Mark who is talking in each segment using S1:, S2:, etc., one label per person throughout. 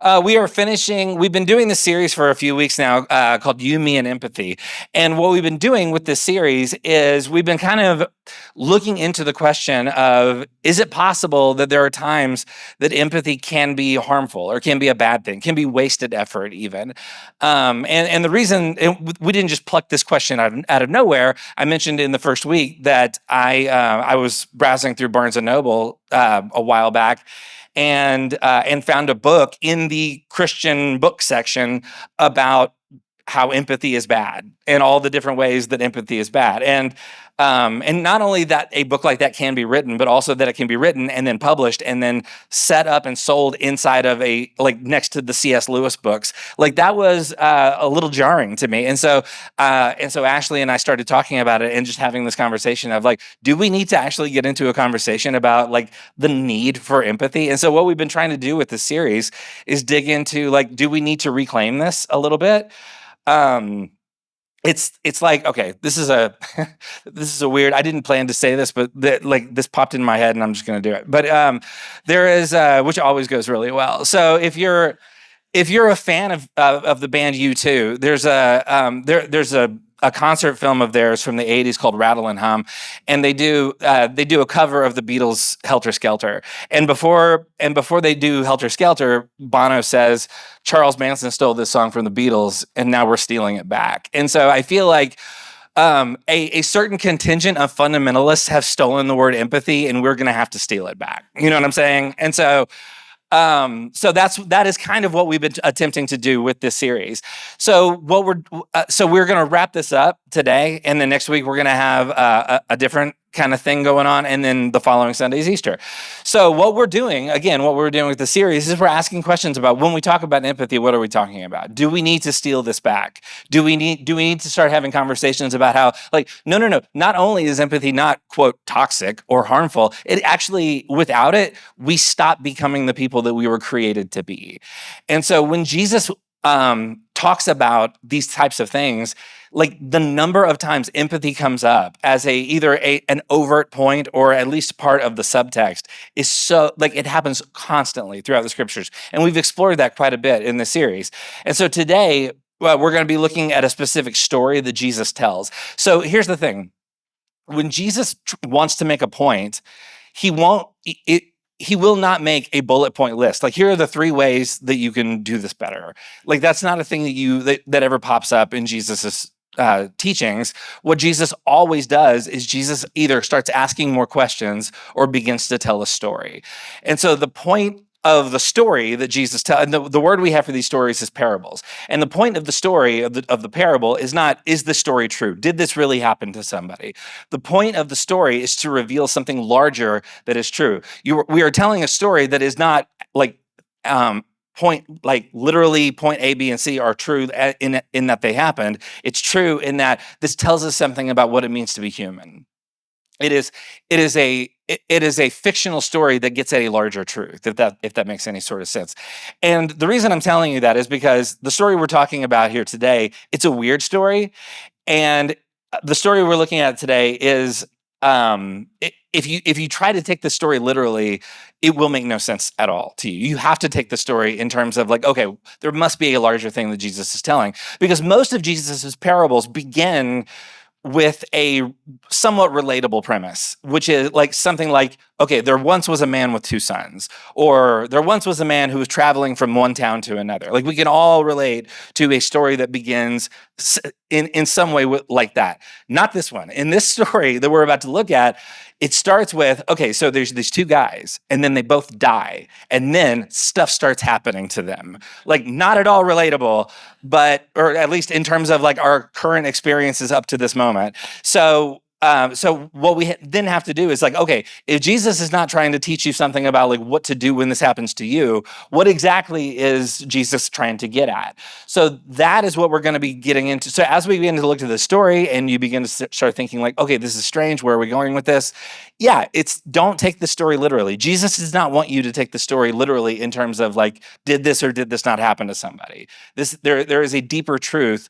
S1: We've been doing this series for a few weeks now called You, Me, and Empathy. And what we've been doing with this series is we've been kind of looking into the question of, is it possible that there are times that empathy can be harmful or can be a bad thing, can be wasted effort even? And the reason we didn't just pluck this question out of nowhere. I mentioned in the first week that I was browsing through Barnes and Noble a while back, and found a book in the Christian book section about how empathy is bad and all the different ways that empathy is bad. And not only that a book like that can be written, but also that it can be written and then published and then set up and sold inside of next to the C.S. Lewis books. Like that was a little jarring to me. And so Ashley and I started talking about it and just having this conversation of like, do we need to actually get into a conversation about like the need for empathy? And so what we've been trying to do with this series is dig into like, do we need to reclaim this a little bit? It's like, okay, this is a weird, I didn't plan to say this, but this popped in my head and I'm just going to do it. But there is, which always goes really well. So if you're a fan of the band U2, there's a concert film of theirs from the 80s called Rattle and Hum, and they do a cover of the Beatles' Helter Skelter. And before they do Helter Skelter, Bono says, Charles Manson stole this song from the Beatles, and now we're stealing it back. And so I feel like a certain contingent of fundamentalists have stolen the word empathy, and we're going to have to steal it back. You know what I'm saying? And so that is kind of what we've been attempting to do with this series. So we're going to wrap this up today, and then next week we're going to have a different kind of thing going on, and then the following Sunday is Easter. So what we're doing with the series is we're asking questions about when we talk about empathy, what are we talking about? Do we need to steal this back? Do we need to start having conversations about how no, not only is empathy not quote toxic or harmful, it actually, without it, we stop becoming the people that we were created to be. And so when Jesus talks about these types of things, like the number of times empathy comes up as either an overt point or at least part of the subtext is so, like, it happens constantly throughout the scriptures. And we've explored that quite a bit in the series. And so today, we're going to be looking at a specific story that Jesus tells. So here's the thing. When Jesus wants to make a point, he will not make a bullet point list. Like, here are the 3 ways that you can do this better. Like, that's not a thing that ever pops up in Jesus's teachings. What Jesus always does is Jesus either starts asking more questions or begins to tell a story. And so the point of the story that Jesus tells, and the word we have for these stories is parables. And the point of the story of the parable is not, is the story true? Did this really happen to somebody? The point of the story is to reveal something larger that is true. We are telling a story that is not like literally point A, B, and C are true in that they happened. It's true in that this tells us something about what it means to be human. It is a fictional story that gets at a larger truth, if that makes any sort of sense. And the reason I'm telling you that is because the story we're talking about here today, it's a weird story. And the story we're looking at today is, if you try to take the story literally, it will make no sense at all to you. You have to take the story in terms of like, okay, there must be a larger thing that Jesus is telling, because most of Jesus's parables begin with a somewhat relatable premise, which is like something like, okay, there once was a man with 2 sons, or there once was a man who was traveling from one town to another. Like, we can all relate to a story that begins in some way like that. Not this one. In this story that we're about to look at, it starts with, okay, so there's these 2 guys, and then they both die, and then stuff starts happening to them. Like, not at all relatable, or at least in terms of like our current experiences up to this moment. So what we then have to do is like, okay, if Jesus is not trying to teach you something about like what to do when this happens to you, what exactly is Jesus trying to get at? So that is what we're going to be getting into. So as we begin to look at the story and you begin to start thinking like, okay, this is strange. Where are we going with this? Yeah, don't take the story literally. Jesus does not want you to take the story literally in terms of like, did this or did this not happen to somebody? There is a deeper truth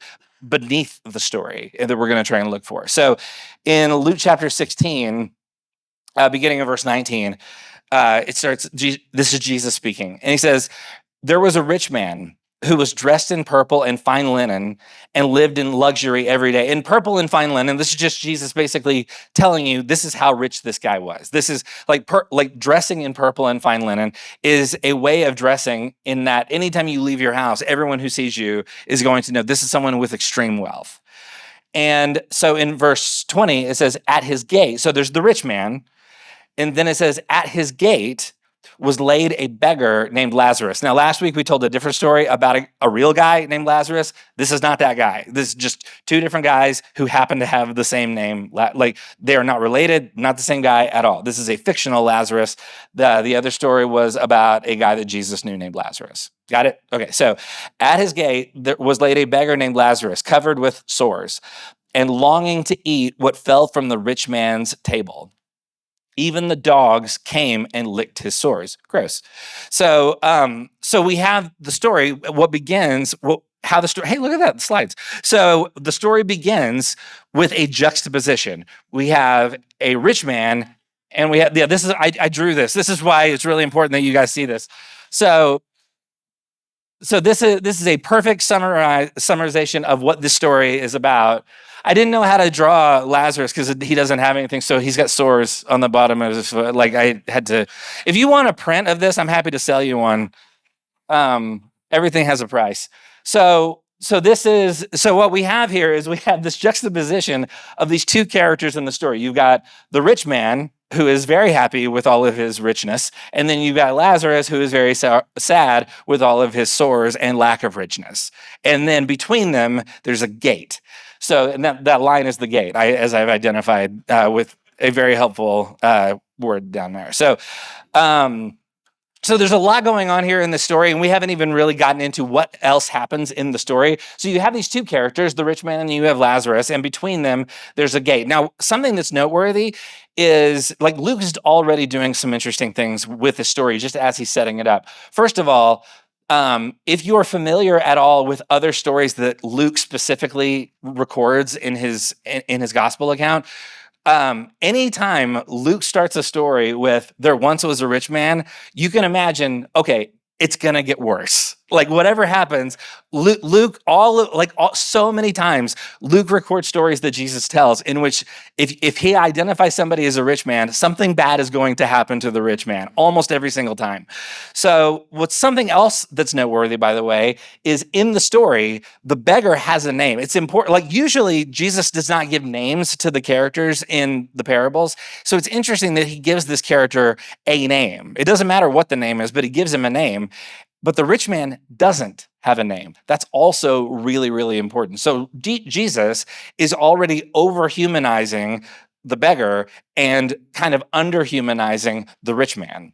S1: beneath the story that we're going to try and look for. So in Luke chapter 16, beginning of verse 19, it starts, this is Jesus speaking. And he says, There was a rich man who was dressed in purple and fine linen and lived in luxury every day. In purple and fine linen, this is just Jesus basically telling you this is how rich this guy was. This is like dressing in purple and fine linen is a way of dressing in that anytime you leave your house, everyone who sees you is going to know this is someone with extreme wealth. And so in verse 20, it says, at his gate. So there's the rich man. And then it says, at his gate was laid a beggar named Lazarus. Now, last week we told a different story about a real guy named Lazarus. This is not that guy. This is just two different guys who happen to have the same name. Like they are not related, not the same guy at all. This is a fictional Lazarus. The other story was about a guy that Jesus knew named Lazarus. Got it? Okay, so at his gate there was laid a beggar named Lazarus, covered with sores, and longing to eat what fell from the rich man's table. Even the dogs came and licked his sores. Gross. So, so we have the story. What begins? How the story? Hey, look at that, the slides. So the story begins with a juxtaposition. We have a rich man, and we have this is I drew this. This is why it's really important that you guys see this. So this is a perfect summarization of what this story is about. I didn't know how to draw Lazarus because he doesn't have anything, so he's got sores on the bottom of his foot. Like I had to. If you want a print of this, I'm happy to sell you one. Everything has a price. So what we have here is we have this juxtaposition of these two characters in the story. You've got the rich man who is very happy with all of his richness, and then you've got Lazarus who is very sad with all of his sores and lack of richness. And then between them, there's a gate. So and that line is the gate, as I've identified with a very helpful word down there. So there's a lot going on here in the story, and we haven't even really gotten into what else happens in the story. So you have these two characters, the rich man and you have Lazarus, and between them, there's a gate. Now, something that's noteworthy is like Luke is already doing some interesting things with the story just as he's setting it up. First of all, if you are familiar at all with other stories that Luke specifically records in his gospel account, anytime Luke starts a story with there once was a rich man, you can imagine, okay, it's gonna get worse. Like whatever happens, Luke, so many times, Luke records stories that Jesus tells in which if he identifies somebody as a rich man, something bad is going to happen to the rich man almost every single time. So what's something else that's noteworthy, by the way, is in the story, the beggar has a name. It's important. Like usually Jesus does not give names to the characters in the parables. So it's interesting that he gives this character a name. It doesn't matter what the name is, but he gives him a name. But the rich man doesn't have a name. That's also really, really important. So Jesus is already overhumanizing the beggar and kind of underhumanizing the rich man.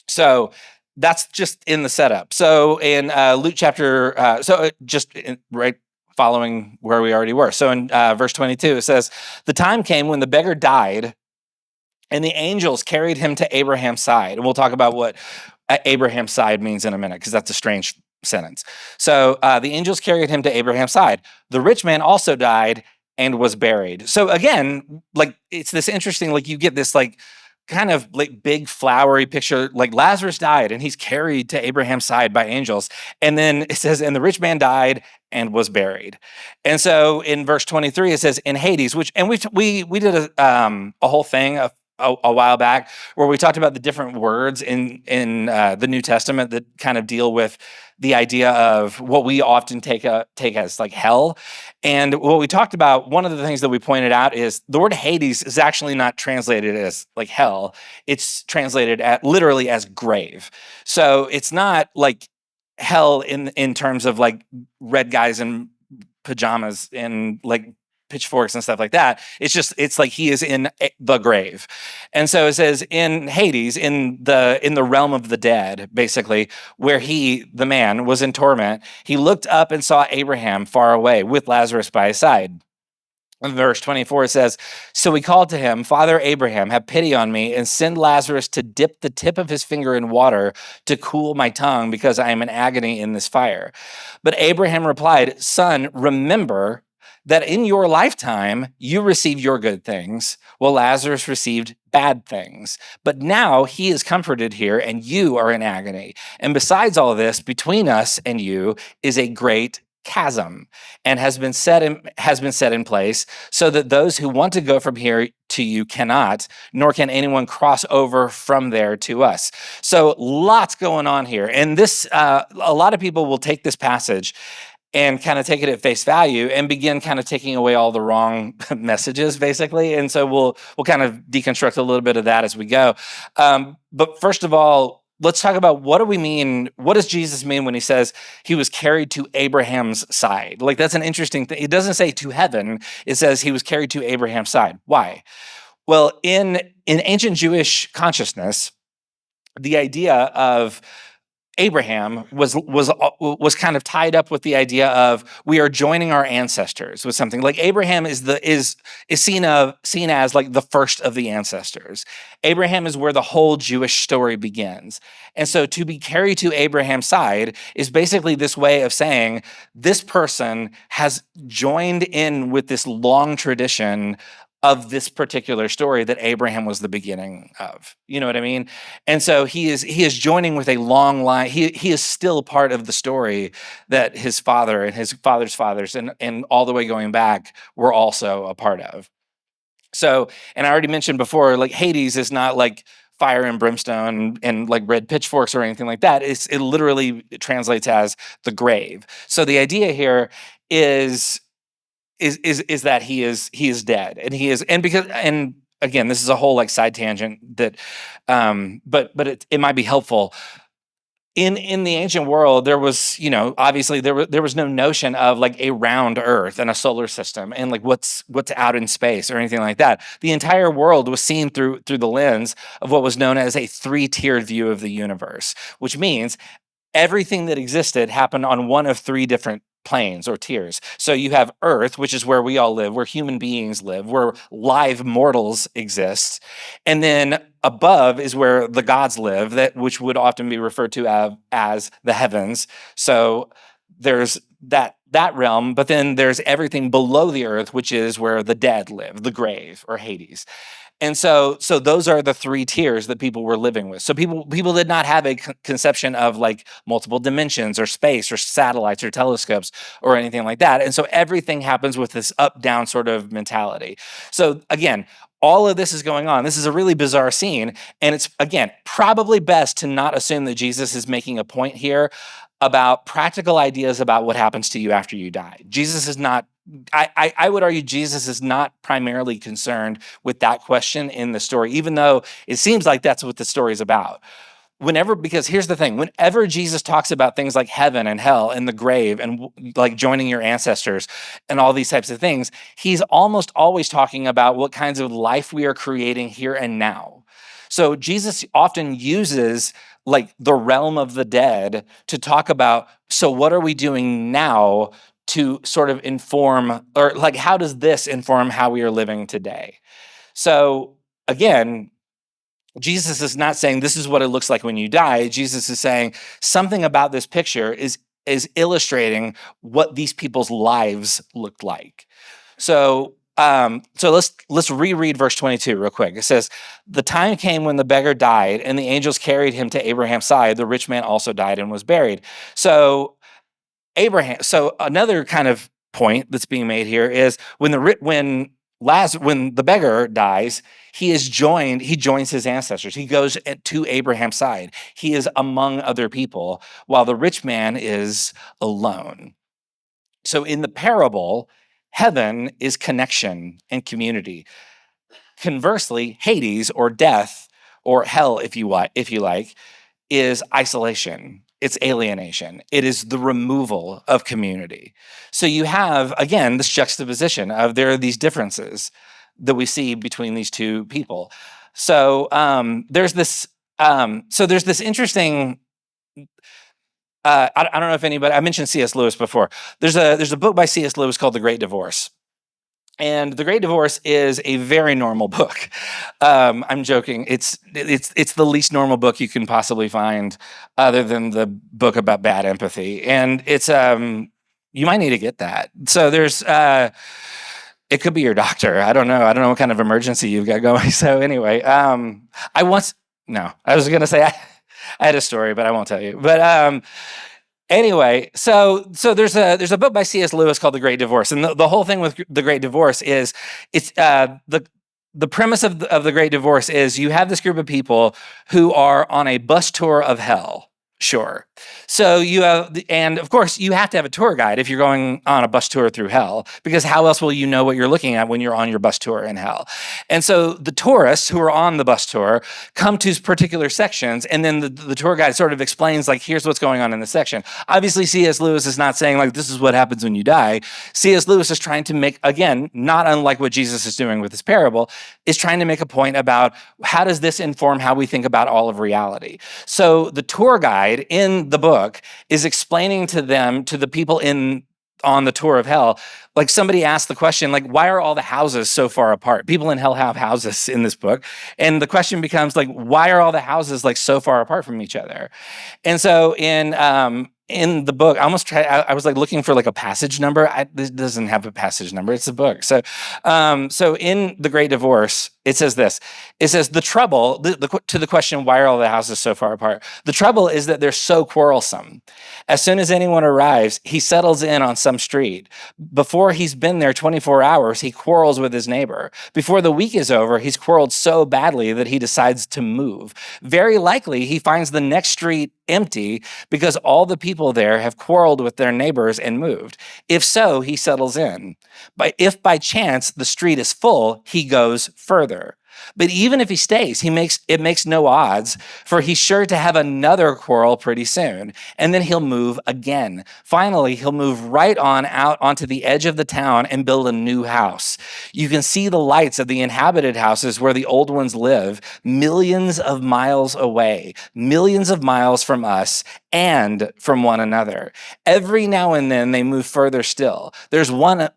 S1: So that's just in the setup. So in Luke chapter, right following where we already were. So in verse 22, it says, the time came when the beggar died and the angels carried him to Abraham's side. And we'll talk about what Abraham's side means in a minute, because that's a strange sentence. So the angels carried him to Abraham's side. The rich man also died and was buried. So again, like it's this interesting, like you get this like kind of like big flowery picture, like Lazarus died and he's carried to Abraham's side by angels. And then it says, and the rich man died and was buried. And so in verse 23, it says in Hades, and we did a whole thing a while back where we talked about the different words in the New Testament that kind of deal with the idea of what we often take as like hell. And what we talked about, one of the things that we pointed out is the word Hades is actually not translated as like hell. It's translated literally as grave. So it's not like hell in terms of like red guys in pajamas and like pitchforks and stuff like that. It's like he is in the grave. And so it says in Hades, in the realm of the dead, basically, where the man was in torment, he looked up and saw Abraham far away with Lazarus by his side. In verse 24, it says, so he called to him, Father Abraham, have pity on me and send Lazarus to dip the tip of his finger in water to cool my tongue because I am in agony in this fire. But Abraham replied, Son, remember that in your lifetime, you received your good things, while Lazarus received bad things. But now he is comforted here, and you are in agony. And besides all of this, between us and you is a great chasm, and has been set in place, so that those who want to go from here to you cannot, nor can anyone cross over from there to us. So lots going on here, and this a lot of people will take this passage and kind of take it at face value and begin kind of taking away all the wrong messages, basically. And so we'll kind of deconstruct a little bit of that as we go. But first of all, let's talk about, what do we mean? What does Jesus mean when he says he was carried to Abraham's side? Like, that's an interesting thing. It doesn't say to heaven. It says he was carried to Abraham's side. Why? Well, in ancient Jewish consciousness, the idea of Abraham was kind of tied up with the idea of, we are joining our ancestors with something. Like, Abraham is seen as like the first of the ancestors. Abraham is where the whole Jewish story begins. And so to be carried to Abraham's side is basically this way of saying this person has joined in with this long tradition of this particular story that Abraham was the beginning of. You know what I mean? And so he is joining with a long line. He is still part of the story that his father and his father's fathers and all the way going back were also a part of. So, and I already mentioned before, like, Hades is not like fire and brimstone and like red pitchforks or anything like that. It literally translates as the grave. So the idea here is that he is dead, and again, this is a whole like side tangent that but it might be helpful. In the ancient world, there was, obviously there was no notion of like a round earth and a solar system and like what's out in space or anything like that. The entire world was seen through the lens of what was known as a three-tiered view of the universe, which means everything that existed happened on one of three different planes or tiers. So you have Earth, which is where we all live, where human beings live, where live mortals exist. And then above is where the gods live, which would often be referred to as the heavens. So there's that realm, but then there's everything below the earth, which is where the dead live, the grave or Hades. And so those are the three tiers that people were living with. So people did not have a conception of like multiple dimensions or space or satellites or telescopes or anything like that. And so everything happens with this up-down sort of mentality. So again, all of this is going on. This is a really bizarre scene. And it's, again, probably best to not assume that Jesus is making a point here about practical ideas about what happens to you after you die. Jesus is not, I would argue Jesus is not primarily concerned with that question in the story, even though it seems like that's what the story is about. Because here's the thing, whenever Jesus talks about things like heaven and hell and the grave and like joining your ancestors and all these types of things, he's almost always talking about what kinds of life we are creating here and now. So Jesus often uses like the realm of the dead to talk about, so what are we doing now to sort of inform, or like, how does this inform how we are living today? So again, Jesus is not saying this is what it looks like when you die. Jesus is saying something about this picture is illustrating what these people's lives looked like. So let's reread verse 22 real quick. It says, "The time came when the beggar died, and the angels carried him to Abraham's side. The rich man also died and was buried." So another kind of point that's being made here is when the beggar dies, he joins his ancestors. He goes to Abraham's side. He is among other people, while the rich man is alone. So in the parable, heaven is connection and community. Conversely, Hades, or death, or hell, if you like, is isolation. It's alienation. It is the removal of community. So you have, again, this juxtaposition of there are these differences that we see between these two people. So there's this interesting. I don't know if anybody. I mentioned C.S. Lewis before. There's a book by C.S. Lewis called The Great Divorce. And The Great Divorce is a very normal book. I'm joking. It's the least normal book you can possibly find, other than the book about bad empathy. And it's you might need to get that. So there's it could be your doctor. I don't know. I don't know what kind of emergency you've got going. So anyway, I once no, I was gonna say I had a story, but I won't tell you. But anyway, so there's a book by C.S. Lewis called The Great Divorce, and the whole thing with The Great Divorce is it's the premise of the Great Divorce is you have this group of people who are on a bus tour of hell. Sure. So you have, and of course, you have to have a tour guide if you're going on a bus tour through hell, because how else will you know what you're looking at when you're on your bus tour in hell? And so the tourists who are on the bus tour come to particular sections, and then the tour guide sort of explains, like, here's what's going on in the section. Obviously, C.S. Lewis is not saying, like, this is what happens when you die. C.S. Lewis is trying to make, again, not unlike what Jesus is doing with his parable, is trying to make a point about how does this inform how we think about all of reality. So the tour guide in the book is explaining to them, to the people on the tour of hell, like somebody asked the question, like, why are all the houses so far apart? People in hell have houses in this book. And the question becomes, like, why are all the houses like so far apart from each other? And so in the book, I was like looking for like a passage number. This doesn't have a passage number. It's a book. So in The Great Divorce, it says this. It says the trouble, to the question, why are all the houses so far apart? The trouble is that they're so quarrelsome. As soon as anyone arrives, he settles in on some street. Before he's been there 24 hours, he quarrels with his neighbor. Before the week is over, he's quarreled so badly that he decides to move. Very likely, he finds the next street empty because all the people there have quarreled with their neighbors and moved. If so, he settles in. But if by chance the street is full, he goes further. But even if he stays, it makes no odds, for he's sure to have another quarrel pretty soon, and then he'll move again. Finally, he'll move right on out onto the edge of the town and build a new house. You can see the lights of the inhabited houses where the old ones live, millions of miles away, millions of miles from us and from one another. Every now and then they move further still. There's one of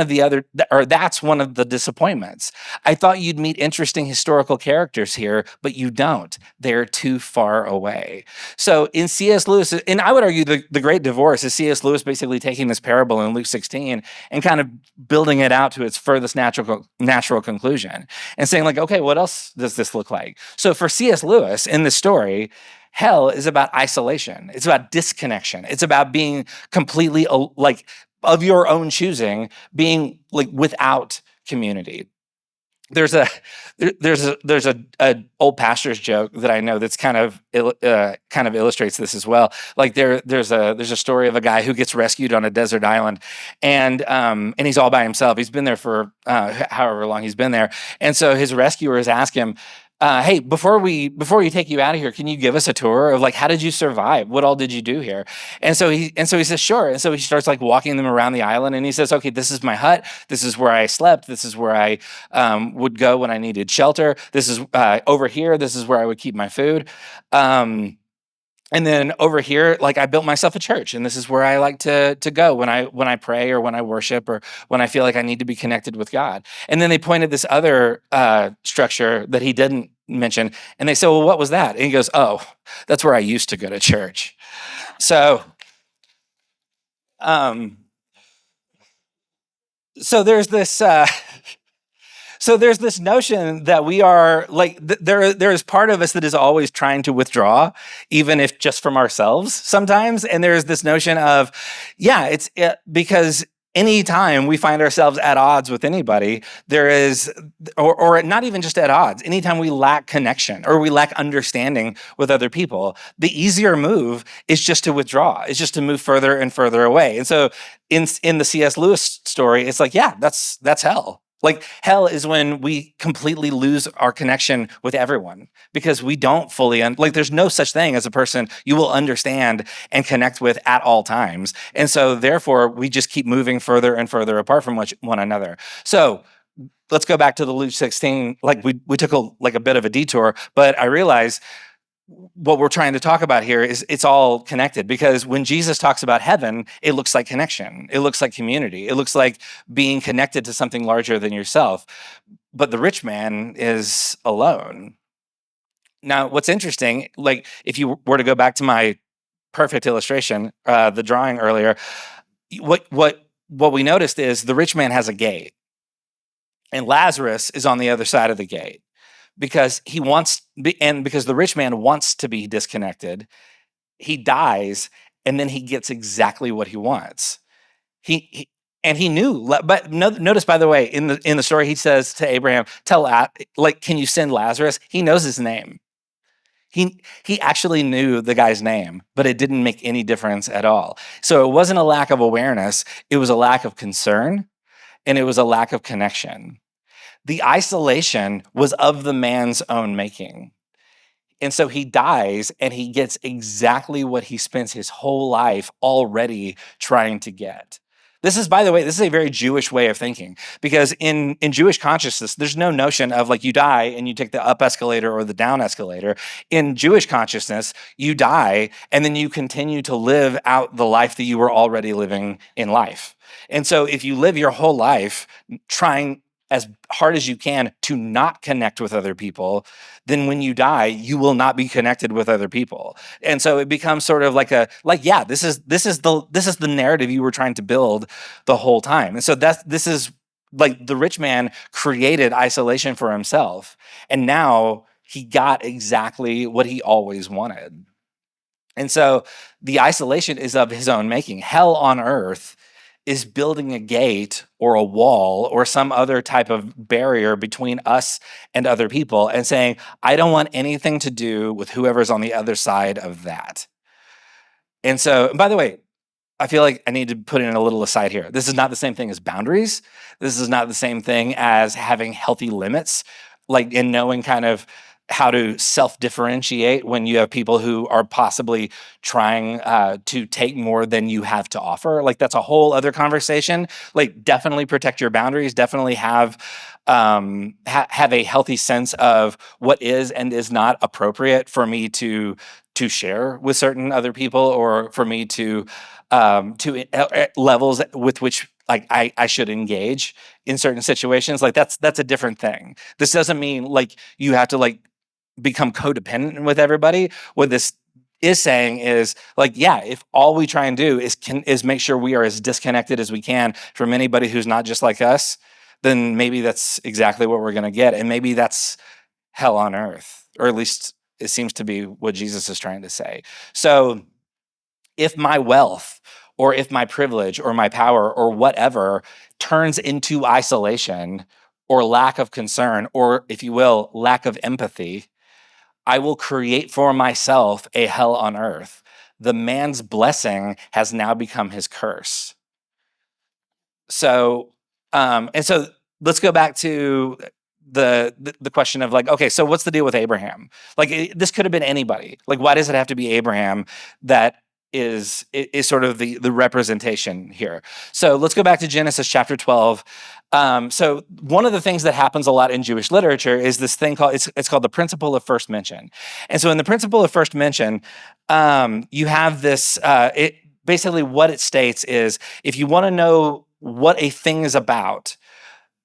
S1: the other, or that's one of the disappointments. I thought you'd meet interesting historical characters here, but you don't. They're too far away. So in C.S. Lewis, and I would argue the Great Divorce is C.S. Lewis basically taking this parable in Luke 16 and kind of building it out to its furthest natural conclusion and saying, like, okay, what else does this look like? So for C.S. Lewis in this story, hell is about isolation. It's about disconnection. It's about being completely like of your own choosing, being like without community. There's a old pastor's joke that I know that's kind of illustrates this as well. Like there's a story of a guy who gets rescued on a desert island, and he's all by himself. He's been there for however long he's been there, and so his rescuers ask him, hey, before we take you out of here, can you give us a tour of, like, how did you survive? What all did you do here? And so he says, sure. And so he starts like walking them around the island, and he says, okay, this is my hut. This is where I slept. This is where I would go when I needed shelter. This is over here. This is where I would keep my food. And then over here, like, I built myself a church, and this is where I like to go when I pray or when I worship or when I feel like I need to be connected with God. And then they pointed this other structure that he didn't mention, and they said, well, what was that? And he goes, oh, that's where I used to go to church. So, so there's this. So there's this notion that we are like there is part of us that is always trying to withdraw, even if just from ourselves sometimes. And there's this notion of, yeah, because anytime we find ourselves at odds with anybody, there is, or not even just at odds, anytime we lack connection or we lack understanding with other people, the easier move is just to withdraw. It's just to move further and further away. And so in the C.S. Lewis story, it's like, yeah, that's hell. Like, hell is when we completely lose our connection with everyone because we don't fully, like, there's no such thing as a person you will understand and connect with at all times. And so therefore we just keep moving further and further apart from one another. So let's go back to the Luke 16. Like, we took a bit of a detour, but I realize what we're trying to talk about here is it's all connected, because when Jesus talks about heaven, it looks like connection. It looks like community. It looks like being connected to something larger than yourself. But the rich man is alone. Now, what's interesting, like, if you were to go back to my perfect illustration, the drawing earlier, what we noticed is the rich man has a gate, and Lazarus is on the other side of the gate because because the rich man wants to be disconnected. He dies, and then he gets exactly what he wants. He and he knew, but notice, by the way, in the story, he says to Abraham, can you send Lazarus? He knows his name. He actually knew the guy's name, but it didn't make any difference at all. So it wasn't a lack of awareness, it was a lack of concern, and it was a lack of connection. The isolation was of the man's own making. And so he dies and he gets exactly what he spends his whole life already trying to get. This is, by the way, this is a very Jewish way of thinking, because in Jewish consciousness, there's no notion of like you die and you take the up escalator or the down escalator. In Jewish consciousness, you die and then you continue to live out the life that you were already living in life. And so if you live your whole life trying as hard as you can to not connect with other people, then when you die, you will not be connected with other people. And so it becomes sort of yeah, this is the narrative you were trying to build the whole time. And so this is like the rich man created isolation for himself, and now he got exactly what he always wanted. And so the isolation is of his own making. Hell on earth is building a gate or a wall or some other type of barrier between us and other people and saying, I don't want anything to do with whoever's on the other side of that. And so, by the way, I feel like I need to put in a little aside here. This is not the same thing as boundaries. This is not the same thing as having healthy limits, like in knowing kind of how to self-differentiate when you have people who are possibly trying to take more than you have to offer. Like that's a whole other conversation. Like definitely protect your boundaries. Definitely have a healthy sense of what is and is not appropriate for me to share with certain other people, or for me to levels with which like I should engage in certain situations. Like that's a different thing. This doesn't mean like you have to like become codependent with everybody. What this is saying is like, yeah, if all we try and do is make sure we are as disconnected as we can from anybody who's not just like us, then maybe that's exactly what we're going to get. And maybe that's hell on earth, or at least it seems to be what Jesus is trying to say. So if my wealth or if my privilege or my power or whatever turns into isolation or lack of concern, or if you will, lack of empathy, I will create for myself a hell on earth. The man's blessing has now become his curse. So, and so let's go back to the question of like, okay, so what's the deal with Abraham? Like this could have been anybody. Like, why does it have to be Abraham that is sort of the representation here? So let's go back to Genesis chapter 12. So one of the things that happens a lot in Jewish literature is this thing called it's called the principle of first mention. And so in the principle of first mention, you have this. It basically what it states is if you want to know what a thing is about,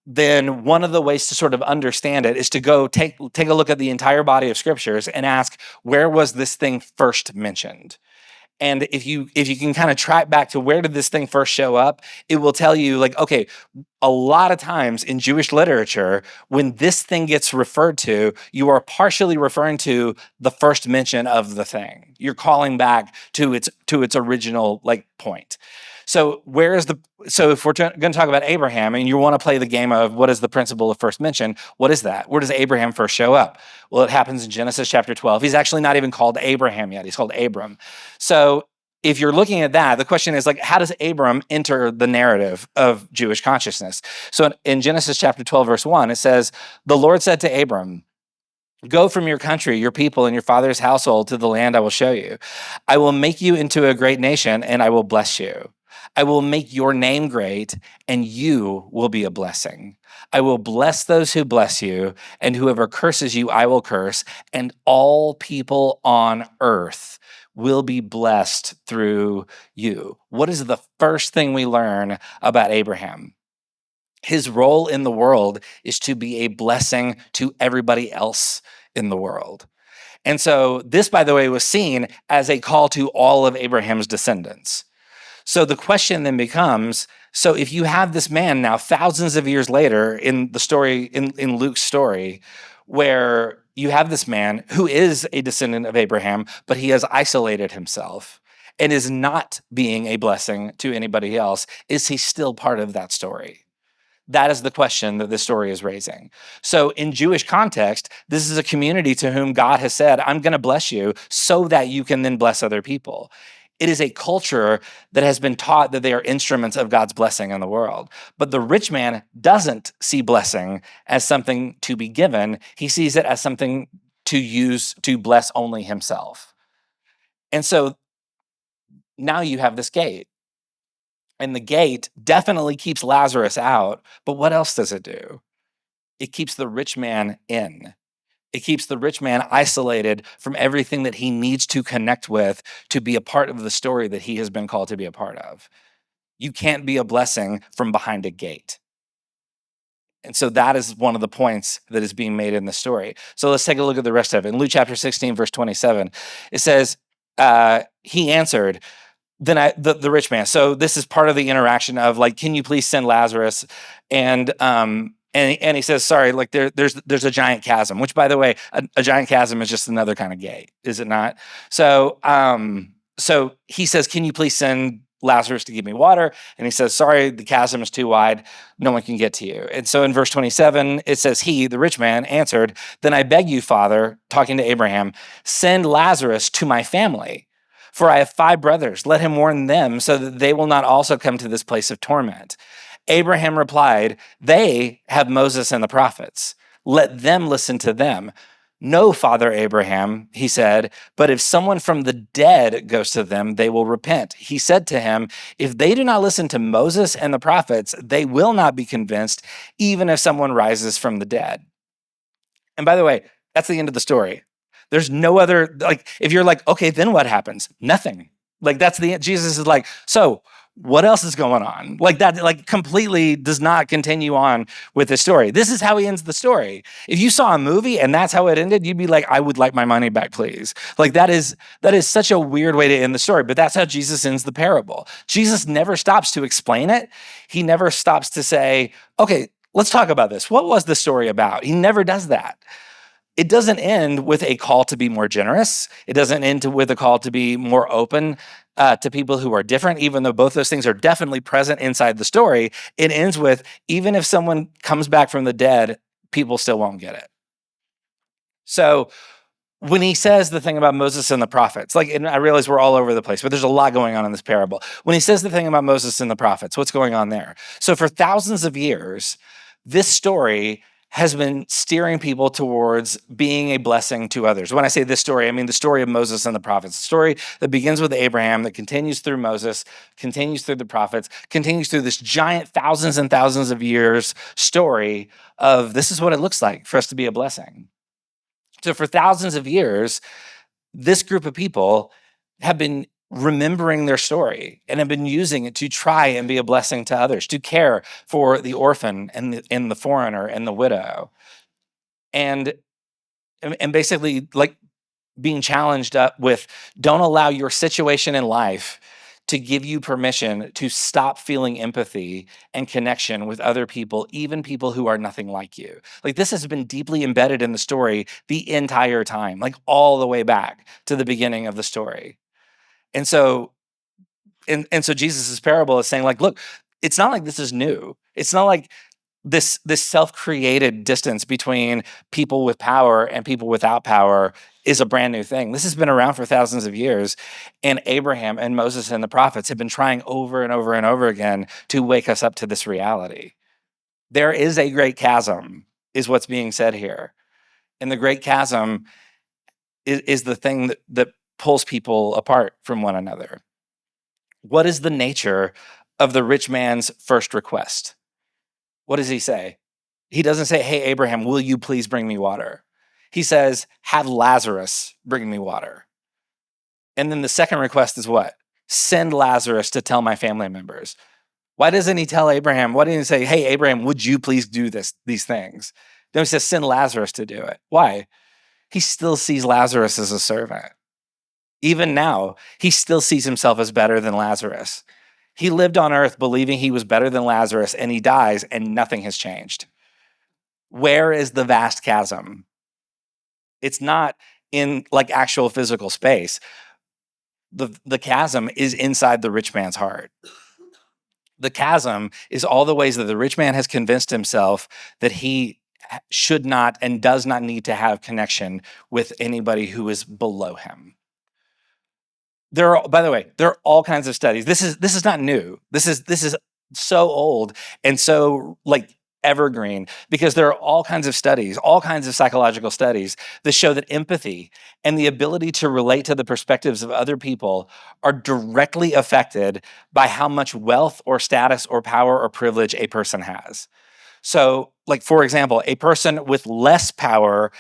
S1: then one of the ways to sort of understand it is to go take a look at the entire body of scriptures and ask, where was this thing first mentioned? And if you can kind of track back to where did this thing first show up, it will tell you like, okay, a lot of times in Jewish literature, when this thing gets referred to, you are partially referring to the first mention of the thing. You're calling back to its original like point. So if we're going to talk about Abraham and you want to play the game of what is the principle of first mention, what is that? Where does Abraham first show up? Well, it happens in Genesis chapter 12. He's actually not even called Abraham yet. He's called Abram. So if you're looking at that, the question is like, how does Abram enter the narrative of Jewish consciousness? So in Genesis chapter 12, verse 1, it says, the Lord said to Abram, go from your country, your people, and your father's household to the land I will show you. I will make you into a great nation, and I will bless you. I will make your name great, and you will be a blessing. I will bless those who bless you, and whoever curses you, I will curse, and all people on earth will be blessed through you. What is the first thing we learn about Abraham? His role in the world is to be a blessing to everybody else in the world. And so this, by the way, was seen as a call to all of Abraham's descendants. So the question then becomes, so if you have this man now thousands of years later in the story, in Luke's story, where you have this man who is a descendant of Abraham, but he has isolated himself and is not being a blessing to anybody else, is he still part of that story? That is the question that this story is raising. So, in Jewish context, this is a community to whom God has said, I'm going to bless you so that you can then bless other people. It is a culture that has been taught that they are instruments of God's blessing in the world. But the rich man doesn't see blessing as something to be given, he sees it as something to use to bless only himself. And so now you have this gate. And the gate definitely keeps Lazarus out, but what else does it do? It keeps the rich man in. It keeps the rich man isolated from everything that he needs to connect with to be a part of the story that he has been called to be a part of. You can't be a blessing from behind a gate. And so that is one of the points that is being made in the story. So let's take a look at the rest of it. In Luke chapter 16, verse 27, it says, he answered, the rich man. So this is part of the interaction of like, can you please send Lazarus? And he says, sorry, like there's a giant chasm, which by the way, a giant chasm is just another kind of gate, is it not? So so he says, can you please send Lazarus to give me water? And he says, sorry, the chasm is too wide. No one can get to you. And so in verse 27, it says, he, the rich man, answered, then I beg you, Father, talking to Abraham, send Lazarus to my family. For I have 5 brothers. Let him warn them so that they will not also come to this place of torment. Abraham replied, they have Moses and the prophets. Let them listen to them. No, Father Abraham, he said, but if someone from the dead goes to them, they will repent. He said to him, if they do not listen to Moses and the prophets, they will not be convinced, even if someone rises from the dead. And by the way, that's the end of the story. There's no other, like, if you're like, okay, then what happens? Nothing. Like, that's the, Jesus is like, so what else is going on? Like that, like completely does not continue on with the story. This is how he ends the story. If you saw a movie and that's how it ended, you'd be like, I would like my money back, please. Like that is such a weird way to end the story, but that's how Jesus ends the parable. Jesus never stops to explain it. He never stops to say, okay, let's talk about this. What was the story about? He never does that. It doesn't end with a call to be more generous. It doesn't end with a call to be more open to people who are different, even though both those things are definitely present inside the story. It ends with, even if someone comes back from the dead, people still won't get it. So when he says the thing about Moses and the prophets, like, and I realize we're all over the place, but there's a lot going on in this parable. When he says the thing about Moses and the prophets, what's going on there? So for thousands of years, this story has been steering people towards being a blessing to others. When I say this story, I mean the story of Moses and the prophets, the story that begins with Abraham, that continues through Moses, continues through the prophets, continues through this giant thousands and thousands of years story of this is what it looks like for us to be a blessing. So for thousands of years, this group of people have been remembering their story and have been using it to try and be a blessing to others, to care for the orphan and the foreigner and the widow. And basically like being challenged up with, don't allow your situation in life to give you permission to stop feeling empathy and connection with other people, even people who are nothing like you. Like this has been deeply embedded in the story the entire time, like all the way back to the beginning of the story. And so so Jesus' parable is saying, like, look, it's not like this is new. It's not like this self-created distance between people with power and people without power is a brand new thing. This has been around for thousands of years. And Abraham and Moses and the prophets have been trying over and over and over again to wake us up to this reality. There is a great chasm, is what's being said here. And the great chasm is the thing that pulls people apart from one another. What is the nature of the rich man's first request? What does he say? He doesn't say, hey, Abraham, will you please bring me water? He says, have Lazarus bring me water. And then the second request is what? Send Lazarus to tell my family members. Why doesn't he tell Abraham? Why didn't he say, hey, Abraham, would you please do these things? Then he says, send Lazarus to do it. Why? He still sees Lazarus as a servant. Even now, he still sees himself as better than Lazarus. He lived on earth believing he was better than Lazarus, and he dies, and nothing has changed. Where is the vast chasm? It's not in like actual physical space. The chasm is inside the rich man's heart. The chasm is all the ways that the rich man has convinced himself that he should not and does not need to have connection with anybody who is below him. By the way, there are all kinds of studies. This is not new. This is so old and so like evergreen, because there are all kinds of studies, all kinds of psychological studies that show that empathy and the ability to relate to the perspectives of other people are directly affected by how much wealth or status or power or privilege a person has. So, like, for example, a person with less power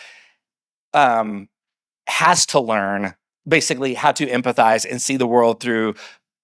S1: has to learn basically how to empathize and see the world through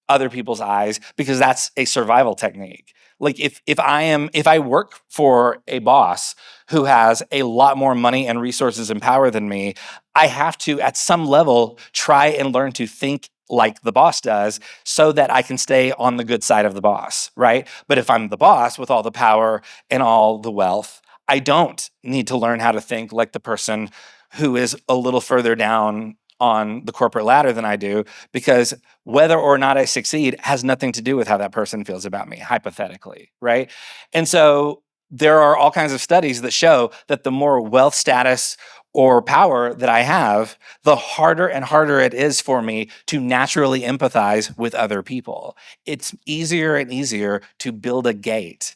S1: other people's eyes, because that's a survival technique. Like if I work for a boss who has a lot more money and resources and power than me, I have to at some level try and learn to think like the boss does so that I can stay on the good side of the boss, right? But if I'm the boss with all the power and all the wealth, I don't need to learn how to think like the person who is a little further down on the corporate ladder than I do, because whether or not I succeed has nothing to do with how that person feels about me, hypothetically, right? And so there are all kinds of studies that show that the more wealth, status, or power that I have, the harder and harder it is for me to naturally empathize with other people. It's easier and easier to build a gate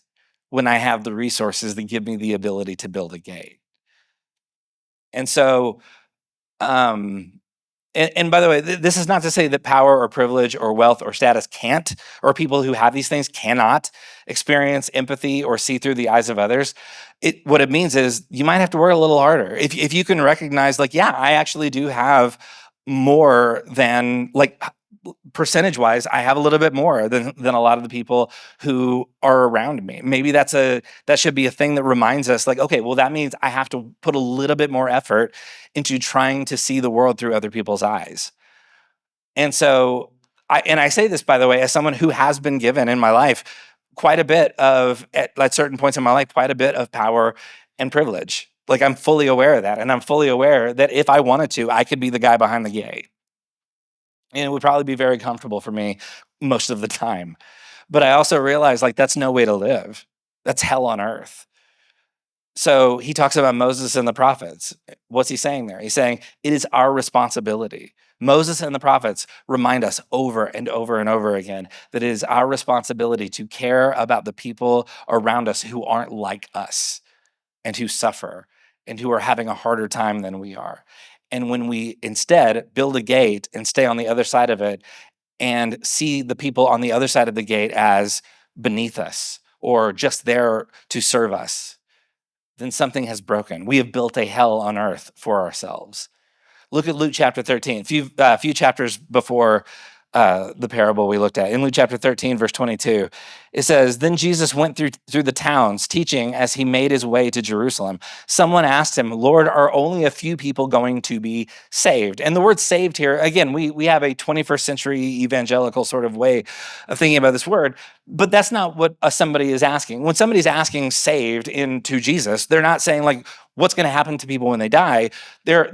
S1: when I have the resources that give me the ability to build a gate. And so, and by the way, this is not to say that power or privilege or wealth or status can't, or people who have these things cannot experience empathy or see through the eyes of others. What it means is you might have to work a little harder. If you can recognize, like, yeah, I actually do have more than, like, percentage wise, I have a little bit more than a lot of the people who are around me. Maybe that should be a thing that reminds us, like, okay, well, that means I have to put a little bit more effort into trying to see the world through other people's eyes. And so I say this, by the way, as someone who has been given in my life quite a bit of, at certain points in my life, quite a bit of power and privilege. Like, I'm fully aware of that. And I'm fully aware that if I wanted to, I could be the guy behind the gate. And it would probably be very comfortable for me most of the time. But I also realize, like, that's no way to live. That's hell on earth. So he talks about Moses and the prophets. What's he saying there? He's saying it is our responsibility. Moses and the prophets remind us over and over and over again that it is our responsibility to care about the people around us who aren't like us and who suffer and who are having a harder time than we are. And when we instead build a gate and stay on the other side of it and see the people on the other side of the gate as beneath us or just there to serve us, then something has broken. We have built a hell on earth for ourselves. Look at Luke chapter 13, a few chapters before the parable we looked at. In Luke chapter 13, verse 22, it says, "Then Jesus went through the towns, teaching as he made his way to Jerusalem. Someone asked him, 'Lord, are only a few people going to be saved?'" And the word saved here, again, we have a 21st century evangelical sort of way of thinking about this word, but that's not what somebody is asking. When somebody's asking saved into Jesus, they're not saying, like, what's going to happen to people when they die. They're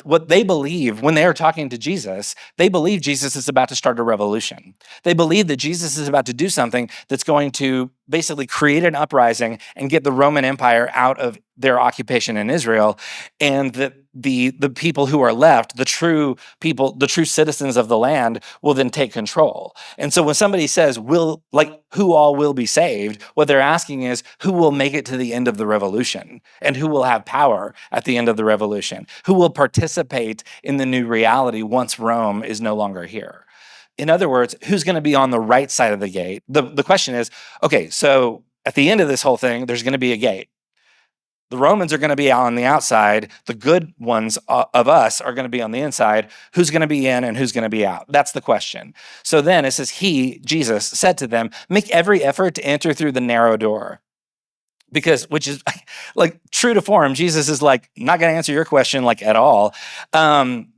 S1: what they believe when they are talking to Jesus. They believe Jesus is about to start a revolution. They believe that Jesus is about to do something that's going to basically create an uprising and get the Roman Empire out of their occupation in Israel, and that the people who are left, the true people, the true citizens of the land, will then take control. And so when somebody says, who all will be saved, what they're asking is, who will make it to the end of the revolution, and who will have power at the end of the revolution, who will participate in the new reality once Rome is no longer here. In other words, who's going to be on the right side of the gate? The question is, okay, so at the end of this whole thing, there's going to be a gate. The Romans are going to be on the outside. The good ones of us are going to be on the inside. Who's going to be in and who's going to be out? That's the question. So then it says, Jesus, said to them, "Make every effort to enter through the narrow door. because which is like true to form. Jesus is like, not going to answer your question like at all.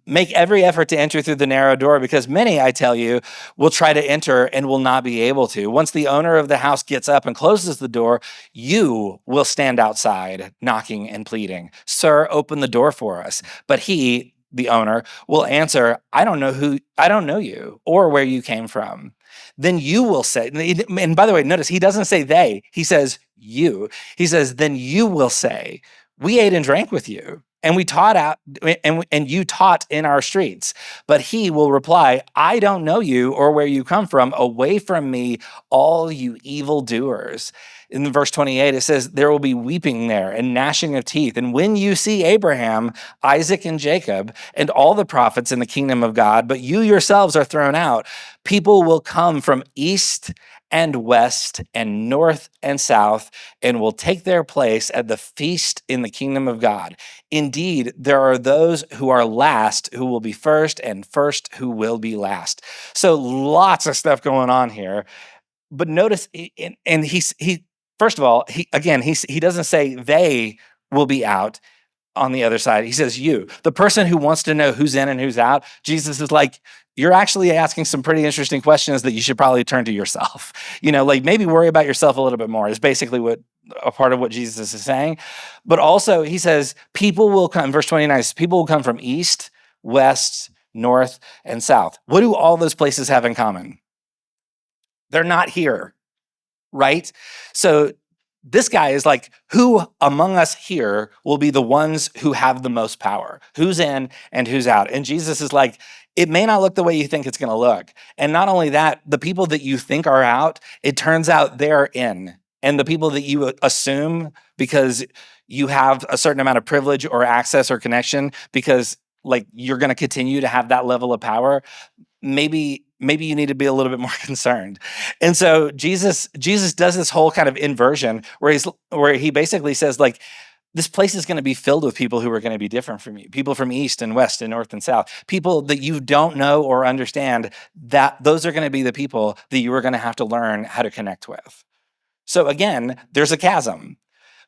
S1: Make every effort to enter through the narrow door, because many, I tell you, will try to enter and will not be able to. Once the owner of the house gets up and closes the door, you will stand outside knocking and pleading, "Sir, open the door for us." But he, the owner, will answer, I don't know you or where you came from." Then you will say, and by the way, notice he doesn't say they, he says you. He says, then you will say, "We ate and drank with you, and we taught out, and you taught in our streets." But he will reply, "I don't know you or where you come from. Away from me, all you evildoers." In verse 28, it says, "There will be weeping there and gnashing of teeth. And when you see Abraham, Isaac, and Jacob, and all the prophets in the kingdom of God, but you yourselves are thrown out, people will come from east and west and north and south, and will take their place at the feast in the kingdom of God. Indeed, there are those who are last who will be first, and first who will be last." So lots of stuff going on here. But notice, and he first of all, he doesn't say they will be out on the other side. He says you, the person who wants to know who's in and who's out. Jesus is like, you're actually asking some pretty interesting questions that you should probably turn to yourself. Like maybe worry about yourself a little bit more is basically what a part of what Jesus is saying. But also he says people will come, verse 29, people will come from east, west, north, and south. What do all those places have in common? They're not here, right? So this guy is like, who among us here will be the ones who have the most power? Who's in and who's out? And Jesus is like, it may not look the way you think it's going to look. And not only that, the people that you think are out, it turns out they're in. And the people that you assume because you have a certain amount of privilege or access or connection, because like you're going to continue to have that level of power, maybe you need to be a little bit more concerned. And so Jesus does this whole kind of inversion where he basically says, like, this place is going to be filled with people who are going to be different from you, people from east and west and north and south, people that you don't know or understand. That those are going to be the people that you are going to have to learn how to connect with. So again, there's a chasm,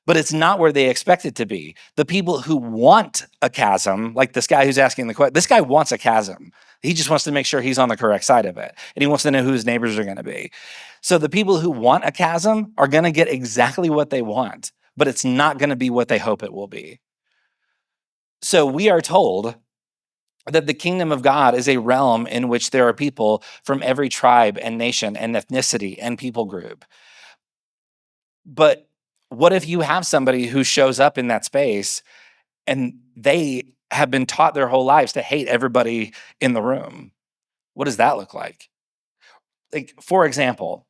S1: but it's not where they expect it to be. The people who want a chasm, like this guy who's asking the question, this guy wants a chasm. He just wants to make sure he's on the correct side of it. And he wants to know who his neighbors are going to be. So the people who want a chasm are going to get exactly what they want, but it's not going to be what they hope it will be. So we are told that the kingdom of God is a realm in which there are people from every tribe and nation and ethnicity and people group. But what if you have somebody who shows up in that space and they have been taught their whole lives to hate everybody in the room? What does that look like? Like, for example,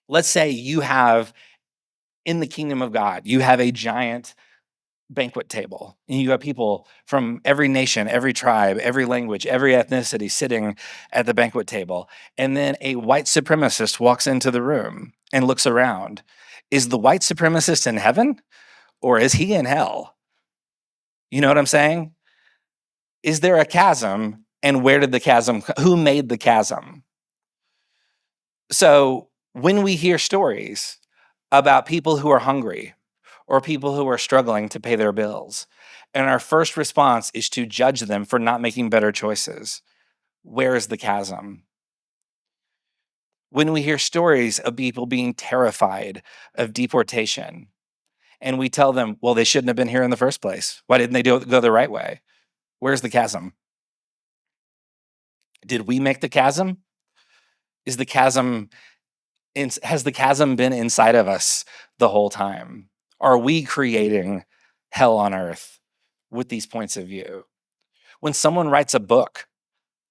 S1: let's say you have in the kingdom of God, you have a giant banquet table and you have people from every nation, every tribe, every language, every ethnicity sitting at the banquet table. And then a white supremacist walks into the room and looks around. Is the white supremacist in heaven or is he in hell? You know what I'm saying? Is there a chasm, and where did the chasm, who made the chasm? So when we hear stories about people who are hungry or people who are struggling to pay their bills, and our first response is to judge them for not making better choices, where is the chasm? When we hear stories of people being terrified of deportation, and we tell them, well, they shouldn't have been here in the first place. Why didn't they go the right way? Where's the chasm? Did we make the chasm? Is the chasm has the chasm been inside of us the whole time? Are we creating hell on earth with these points of view? When someone writes a book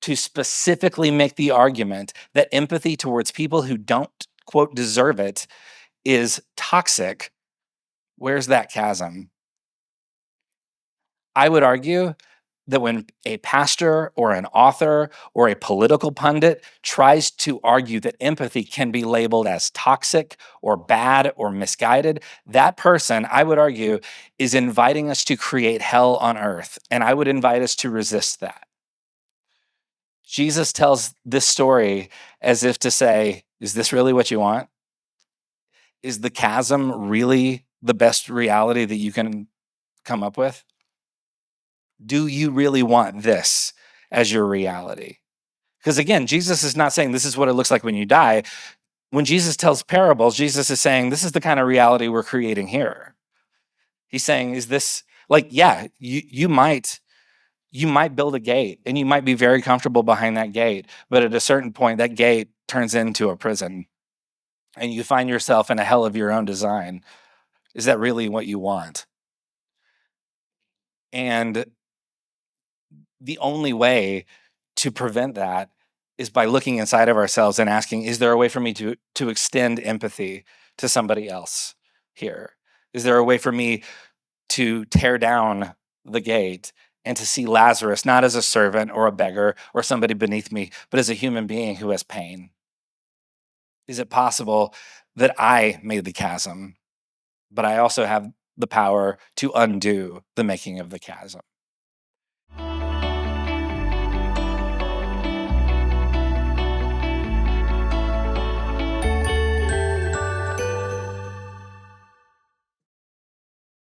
S1: to specifically make the argument that empathy towards people who don't, quote, deserve it is toxic, where's that chasm? I would argue that when a pastor or an author or a political pundit tries to argue that empathy can be labeled as toxic or bad or misguided, that person, I would argue, is inviting us to create hell on earth. And I would invite us to resist that. Jesus tells this story as if to say, is this really what you want? Is the chasm really the best reality that you can come up with? Do you really want this as your reality? Because again, Jesus is not saying this is what it looks like when you die. When Jesus tells parables, Jesus is saying this is the kind of reality we're creating here. He's saying, is this like, yeah, you might build a gate and you might be very comfortable behind that gate, but at a certain point, that gate turns into a prison and you find yourself in a hell of your own design. Is that really what you want? And the only way to prevent that is by looking inside of ourselves and asking, is there a way for me to extend empathy to somebody else here? Is there a way for me to tear down the gate and to see Lazarus not as a servant or a beggar or somebody beneath me, but as a human being who has pain? Is it possible that I made the chasm, but I also have the power to undo the making of the chasm?